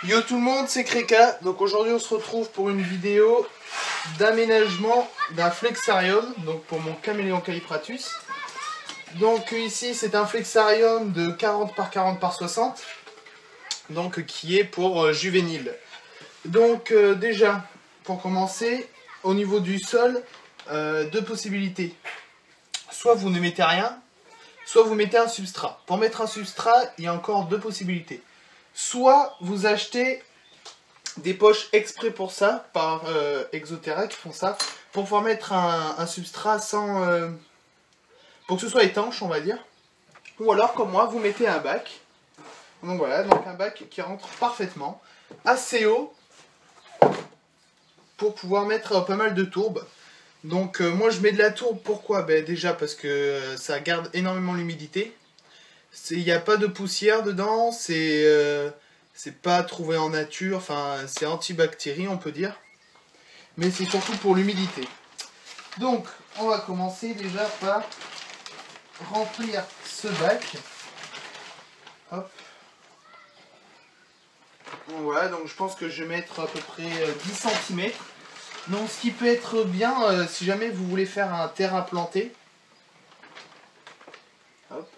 Yo tout le monde, c'est Kreka. Donc aujourd'hui on se retrouve pour une vidéo d'aménagement d'un flexarium, donc pour mon Caméléon calipratus. Donc ici c'est un flexarium de 40 par 40 par 60, donc qui est pour juvénile. Donc déjà, pour commencer, au niveau du sol, deux possibilités. Soit vous ne mettez rien, soit vous mettez un substrat. Pour mettre un substrat, il y a encore deux possibilités. Soit vous achetez des poches exprès pour ça, par Exoterra qui font ça, pour pouvoir mettre un substrat sans... pour que ce soit étanche, on va dire. Ou alors, comme moi, vous mettez un bac. Donc voilà, donc un bac qui rentre parfaitement, assez haut, pour pouvoir mettre pas mal de tourbes. Donc moi je mets de la tourbe, pourquoi? Ben, déjà parce que ça garde énormément l'humidité. Il n'y a pas de poussière dedans, c'est pas trouvé en nature, enfin c'est antibactérie on peut dire. Mais c'est surtout pour l'humidité. Donc on va commencer déjà par remplir ce bac. Hop. Bon, voilà, donc je pense que je vais mettre à peu près 10 cm. Donc ce qui peut être bien si jamais vous voulez faire un terrain planté. Hop.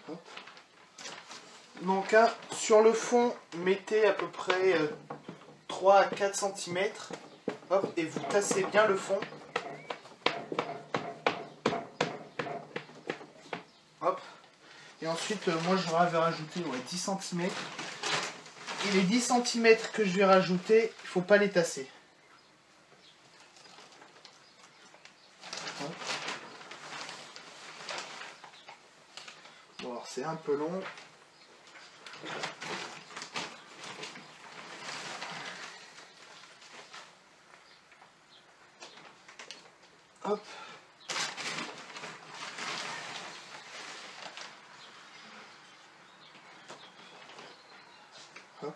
Hop. Donc là, sur le fond, mettez à peu près 3 à 4 cm. Hop, et vous tassez bien le fond. Hop. Et ensuite, moi je vais rajouter 10 cm. Et les 10 cm que je vais rajouter, il ne faut pas les tasser. Hop. Bon, alors c'est un peu long. Hop. Hop. Hop.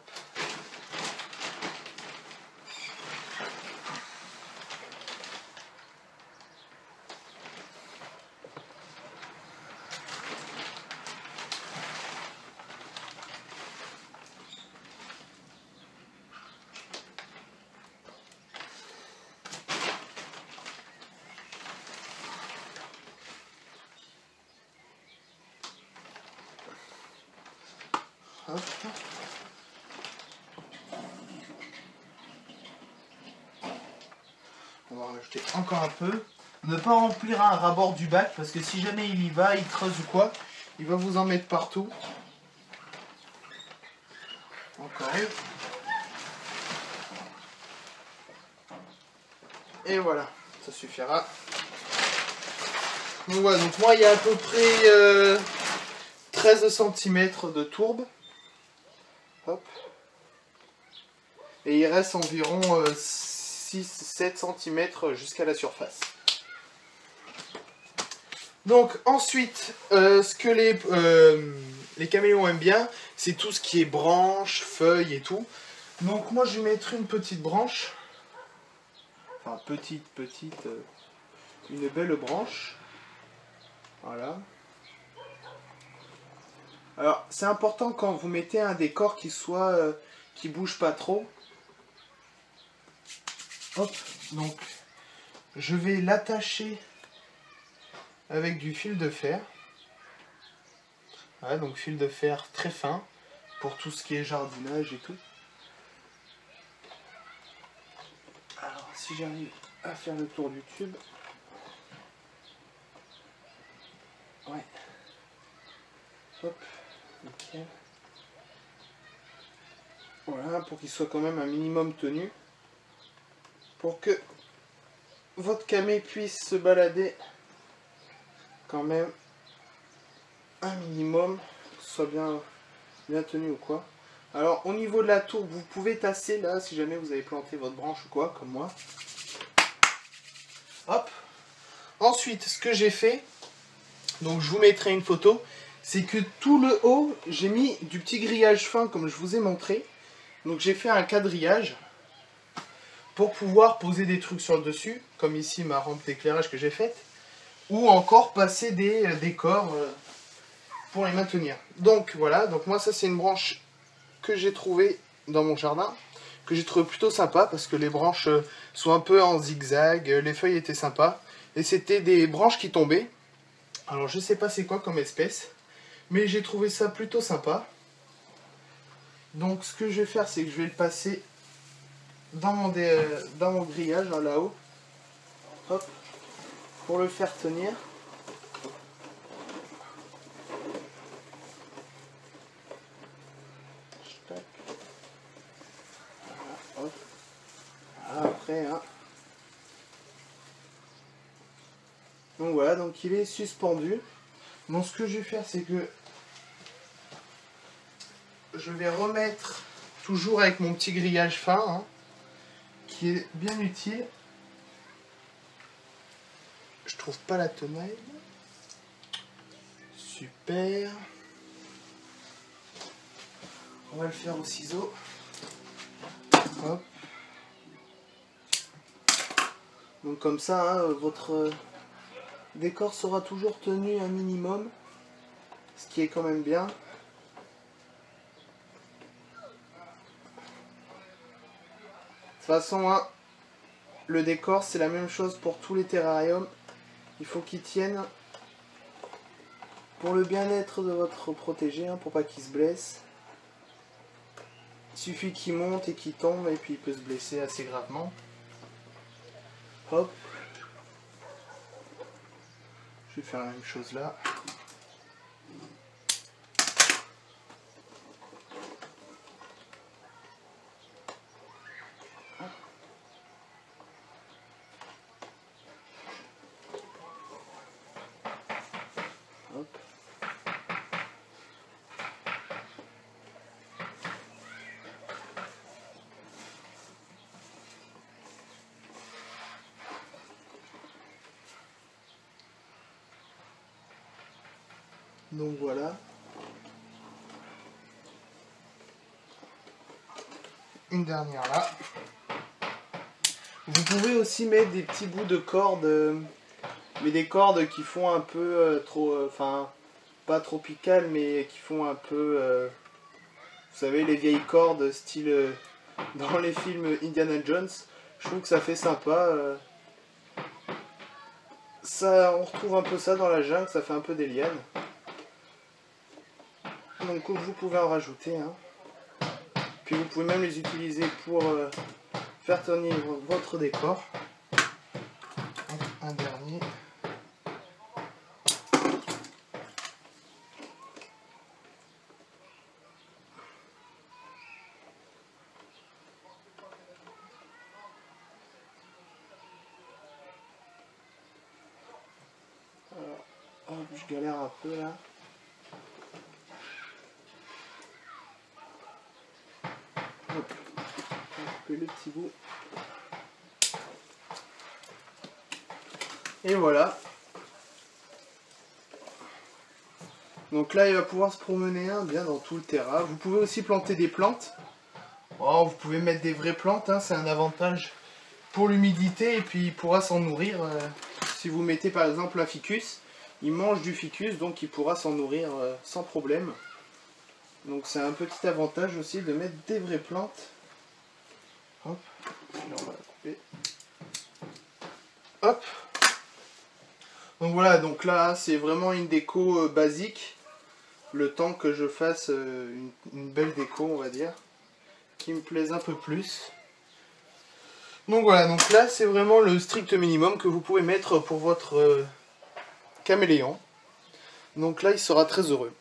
On va rajouter encore un peu. Ne pas remplir un ras-bord du bac parce que si jamais il y va, il creuse ou quoi, il va vous en mettre partout. Encore une. Et voilà, ça suffira. Donc voilà, donc moi il y a à peu près 13 cm de tourbe. Hop. Et il reste environ 6-7 cm jusqu'à la surface. Donc ensuite, ce que les caméléons aiment bien, c'est tout ce qui est branches, feuilles et tout. Donc moi je vais mettre une petite branche. Enfin petite, une belle branche. Voilà. Alors c'est important quand vous mettez un décor qui soit qui bouge pas trop. Hop, donc je vais l'attacher avec du fil de fer. Voilà, donc fil de fer très fin pour tout ce qui est jardinage et tout. Alors si j'arrive à faire le tour du tube. Ouais. Hop, nickel. Voilà, pour qu'il soit quand même un minimum tenu. Pour que votre camé puisse se balader quand même un minimum, que ce soit bien tenu ou quoi. Alors au niveau de la tourbe, vous pouvez tasser là si jamais vous avez planté votre branche ou quoi, comme moi. Hop. Ensuite, ce que j'ai fait, donc je vous mettrai une photo, c'est que tout le haut, j'ai mis du petit grillage fin comme je vous ai montré. Donc j'ai fait un quadrillage pour pouvoir poser des trucs sur le dessus, comme ici ma rampe d'éclairage que j'ai faite. ou encore passer des décors pour les maintenir. Donc voilà, donc moi ça c'est une branche que j'ai trouvée dans mon jardin, que j'ai trouvé plutôt sympa parce que les branches sont un peu en zigzag, les feuilles étaient sympas et c'était des branches qui tombaient. Alors je sais pas c'est quoi comme espèce, mais j'ai trouvé ça plutôt sympa. Donc ce que je vais faire, c'est que je vais le passer dans mon grillage là-haut, hop, pour le faire tenir. Voilà, hop. Voilà, après, hein. Donc voilà, donc il est suspendu. Donc ce que je vais faire, c'est que je vais remettre, toujours avec mon petit grillage fin, hein, qui est bien utile. Je trouve pas la tenaille. Super. On va le faire au ciseau. Hop. Donc comme ça, hein, votre décor sera toujours tenu un minimum, ce qui est quand même bien. De toute façon, hein, le décor c'est la même chose pour tous les terrariums. Il faut qu'ils tiennent pour le bien-être de votre protégé, hein, pour pas qu'il se blesse. Il suffit qu'il monte et qu'il tombe et puis il peut se blesser assez gravement. Hop. Je vais faire la même chose là. Hop. Donc voilà. Une dernière là. Vous pouvez aussi mettre des petits bouts de cordes, mais des cordes qui font un peu enfin, pas tropicales, mais qui font un peu, vous savez, les vieilles cordes style dans les films Indiana Jones. Je trouve que ça fait sympa. Ça, on retrouve un peu ça dans la jungle, ça fait un peu des lianes. Donc vous pouvez en rajouter, hein. Puis vous pouvez même les utiliser pour faire tenir votre décor. Un dernier. Alors, hop, je galère un peu là. Hop, on va couper le petit bout. Et voilà. Donc là, il va pouvoir se promener bien dans tout le terrain. Vous pouvez aussi planter des plantes. Oh, vous pouvez mettre des vraies plantes, hein, c'est un avantage pour l'humidité et puis il pourra s'en nourrir. Si vous mettez par exemple un ficus, il mange du ficus, donc il pourra s'en nourrir sans problème. Donc c'est un petit avantage aussi de mettre des vraies plantes. Hop, là on va la couper. Hop. Donc voilà, donc là c'est vraiment une déco basique. Le temps que je fasse une belle déco, on va dire, qui me plaise un peu plus. Donc voilà, donc là c'est vraiment le strict minimum que vous pouvez mettre pour votre caméléon. Donc là il sera très heureux.